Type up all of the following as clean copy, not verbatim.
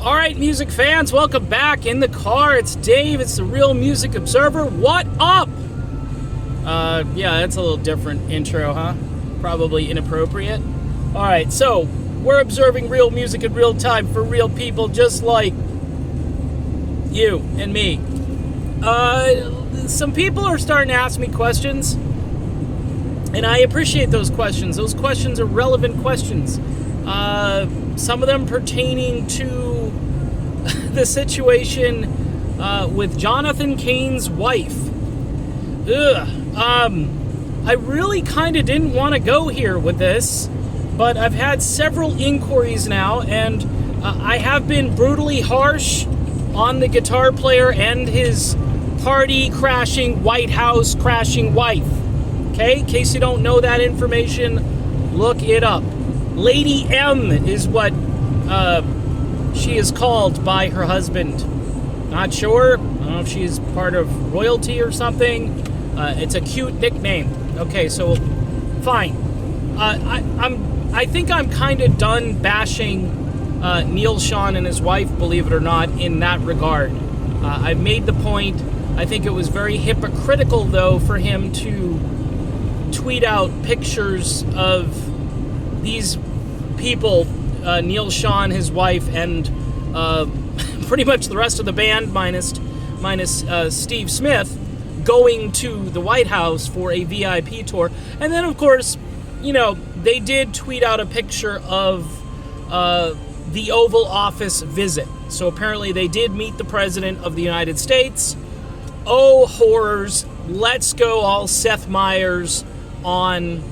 All right, music fans, welcome back. In the car, it's Dave. It's the Real Music Observer. What up? Yeah, that's a little different intro, huh? Probably inappropriate. All right, so we're observing real music in real time for real people just like you and me. Some people are starting to ask me questions, and I appreciate those questions. Those questions are relevant questions. Some of them pertaining to the situation with Jonathan Cain's wife. I really kind of didn't want to go here with this, but I've had several inquiries now, and I have been brutally harsh on the guitar player and his party-crashing, White House-crashing wife. Okay? In case you don't know that information, look it up. Lady M is what she is called by her husband. Not sure. I don't know if she's part of royalty or something. It's a cute nickname. Okay, so fine. I think I'm kind of done bashing Neil Schon and his wife, believe it or not, in that regard. I've made the point. I think it was very hypocritical, though, for him to tweet out pictures of these people, Neil Schon, his wife, and pretty much the rest of the band, minus Steve Smith, going to the White House for a VIP tour. And then, of course, you know, they did tweet out a picture of the Oval Office visit. So apparently they did meet the President of the United States. Oh, horrors. Let's go all Seth Meyers on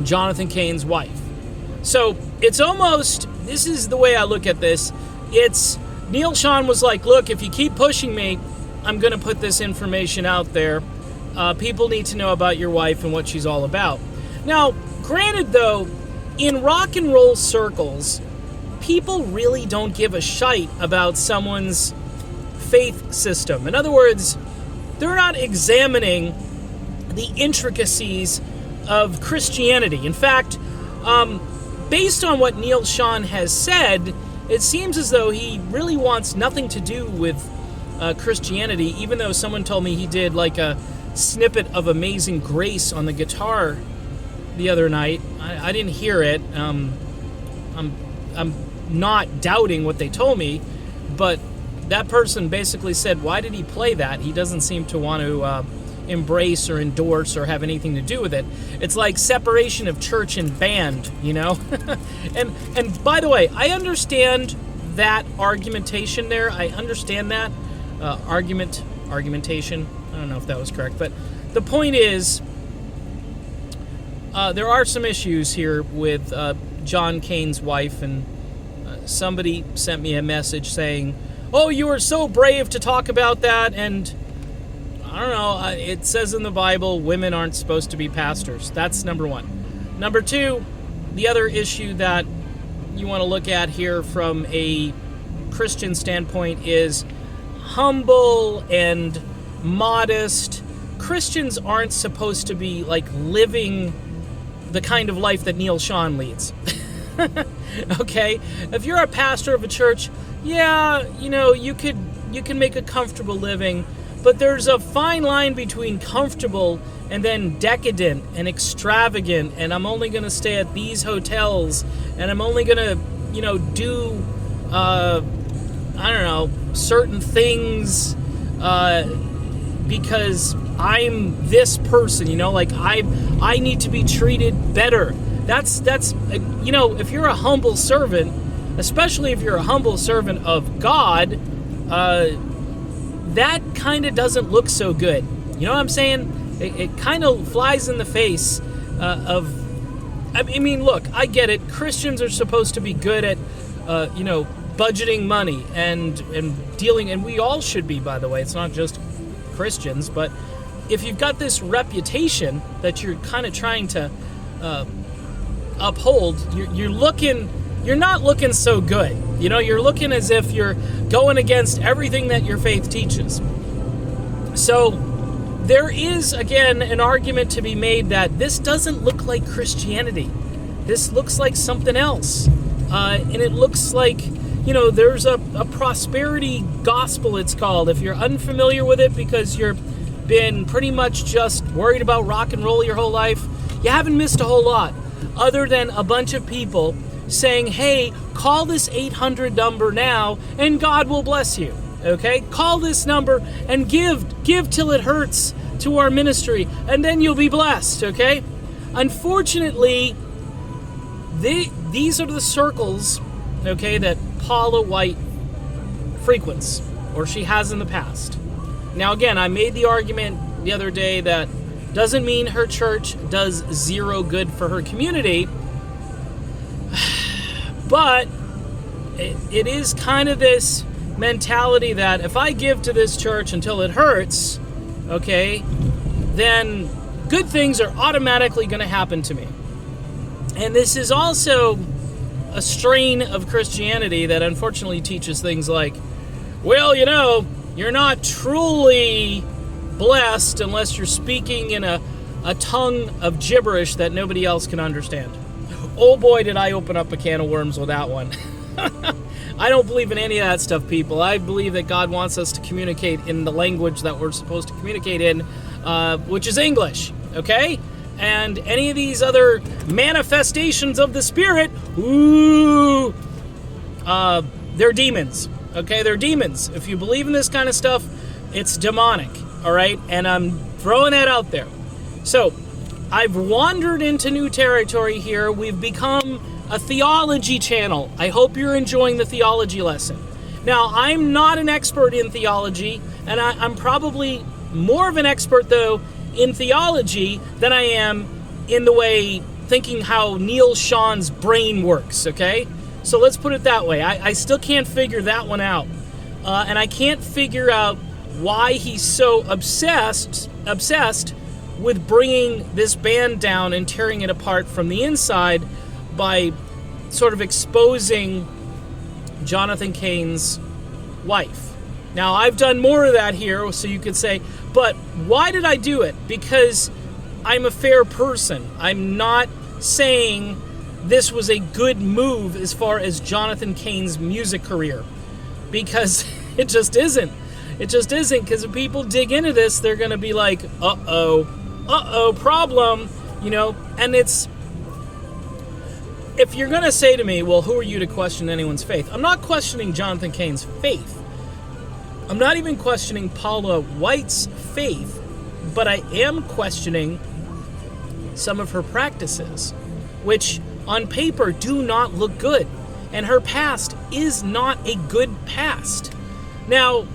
Jonathan Cain's wife. So it's almost, this is the way I look at this. It's, Neil Schon was like, look, if you keep pushing me, I'm going to put this information out there. People need to know about your wife and what she's all about. Now, granted, though, in rock and roll circles, people really don't give a shite about someone's faith system. In other words, they're not examining the intricacies of Christianity. In fact, based on what Neil Schon has said, it seems as though he really wants nothing to do with Christianity, even though someone told me he did like a snippet of Amazing Grace on the guitar the other night. I didn't hear it. I'm not doubting what they told me, but that person basically said, why did he play that? He doesn't seem to want to embrace or endorse or have anything to do with it. It's like separation of church and band, you know? and by the way, I understand that argumentation there. I understand that argumentation. I don't know if that was correct, but the point is, there are some issues here with John Cain's wife, and somebody sent me a message saying, oh, you were so brave to talk about that, and I don't know, it says in the Bible women aren't supposed to be pastors. That's number one. Number two, the other issue that you want to look at here from a Christian standpoint is humble and modest. Christians aren't supposed to be like living the kind of life that Neil Schon leads. Okay? If you're a pastor of a church, yeah, you know, you can make a comfortable living, but there's a fine line between comfortable and then decadent and extravagant, and I'm only going to stay at these hotels, and I'm only going to, you know, do, I don't know, certain things because I'm this person, you know, like I need to be treated better. That's you know, if you're a humble servant, especially if you're a humble servant of God, that kind of doesn't look so good. You know what I'm saying? It kind of flies in the face of, I mean, look, I get it. Christians are supposed to be good at, you know, budgeting money and dealing, and we all should be, by the way. It's not just Christians, but if you've got this reputation that you're kind of trying to uphold, you're not looking so good. You know, you're looking as if you're going against everything that your faith teaches. So there is, again, an argument to be made that this doesn't look like Christianity. This looks like something else. And it looks like there's a prosperity gospel, it's called. If you're unfamiliar with it because you've been pretty much just worried about rock and roll your whole life, you haven't missed a whole lot, other than a bunch of people saying, hey, call this 800 number now and God will bless you. Okay? Call this number and give till it hurts to our ministry, and then you'll be blessed. Okay? Unfortunately, these are the circles, okay, that Paula White frequents, or she has in the past. Now, again, I made the argument the other day that doesn't mean her church does zero good for her community, but it is kind of this mentality that if I give to this church until it hurts, okay, then good things are automatically going to happen to me. And this is also a strain of Christianity that unfortunately teaches things like, well, you're not truly blessed unless you're speaking in a tongue of gibberish that nobody else can understand. Oh boy, did I open up a can of worms with that one. I don't believe in any of that stuff, people. I believe that God wants us to communicate in the language that we're supposed to communicate in, which is English, okay? And any of these other manifestations of the Spirit, they're demons, okay? They're demons. If you believe in this kind of stuff, it's demonic, all right? And I'm throwing that out there. So, I've wandered into new territory here. We've become a theology channel. I hope you're enjoying the theology lesson. Now, I'm not an expert in theology, and I'm probably more of an expert, though, in theology than I am in the way thinking how Neil Sean's brain works, okay? So let's put it that way. I still can't figure that one out. And I can't figure out why he's so obsessed with bringing this band down and tearing it apart from the inside by sort of exposing Jonathan Cain's wife. Now, I've done more of that here, so you could say, but why did I do it? Because I'm a fair person. I'm not saying this was a good move as far as Jonathan Cain's music career, because it just isn't. It just isn't, because if people dig into this, they're going to be like, uh-oh, problem, and it's, if you're going to say to me, well, who are you to question anyone's faith? I'm not questioning Jonathan Cain's faith. I'm not even questioning Paula White's faith, but I am questioning some of her practices, which on paper do not look good. And her past is not a good past. Now,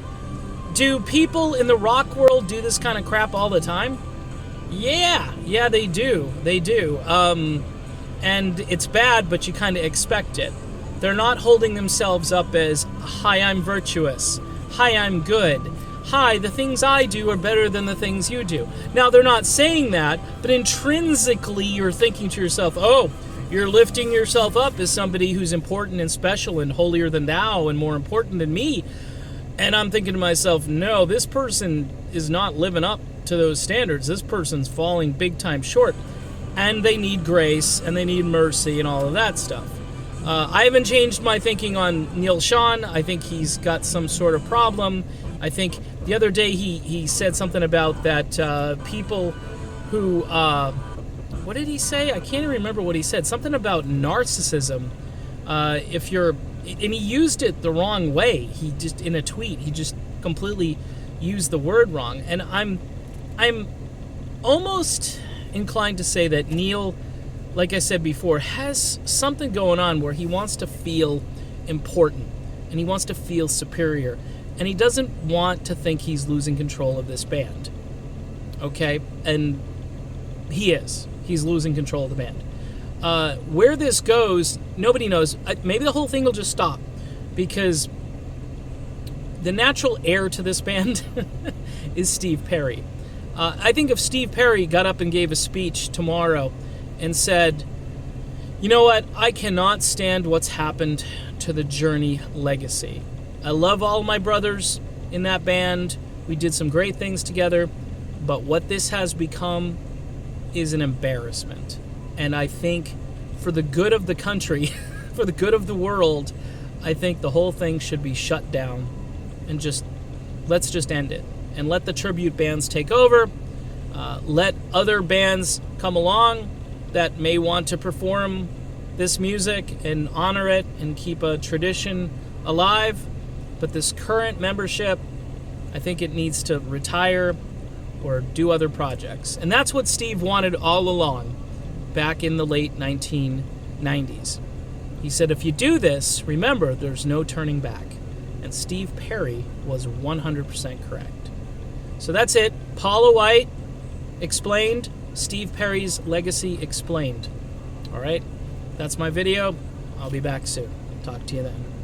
do people in the rock world do this kind of crap all the time? Yeah, they do. They do. And it's bad, but you kind of expect it. They're not holding themselves up as, hi, I'm virtuous. Hi, I'm good. Hi, the things I do are better than the things you do. Now, they're not saying that, but intrinsically you're thinking to yourself, oh, you're lifting yourself up as somebody who's important and special and holier than thou and more important than me. And I'm thinking to myself, no, this person is not living up to those standards. This person's falling big time short. And they need grace, and they need mercy, and all of that stuff. I haven't changed my thinking on Neil Sean. I think he's got some sort of problem. I think the other day he said something about that people who, what did he say? I can't even remember what he said. Something about narcissism. And he used it the wrong way. He just, in a tweet, he just completely used the word wrong. And I'm almost inclined to say that Neil, like I said before, has something going on where he wants to feel important and he wants to feel superior, and he doesn't want to think he's losing control of this band. Okay? And he's losing control of the band. Where this goes, nobody knows. Maybe the whole thing will just stop, because the natural heir to this band is Steve Perry. I think if Steve Perry got up and gave a speech tomorrow and said, you know what, I cannot stand what's happened to the Journey legacy. I love all my brothers in that band. We did some great things together, but what this has become is an embarrassment. And I think for the good of the country, for the good of the world, I think the whole thing should be shut down and let's just end it and let the tribute bands take over. Let other bands come along that may want to perform this music and honor it and keep a tradition alive. But this current membership, I think it needs to retire or do other projects. And that's what Steve wanted all along, back in the late 1990s. He said, if you do this, remember, there's no turning back. And Steve Perry was 100% correct. So that's it. Paula White explained, Steve Perry's legacy explained. All right, that's my video. I'll be back soon. Talk to you then.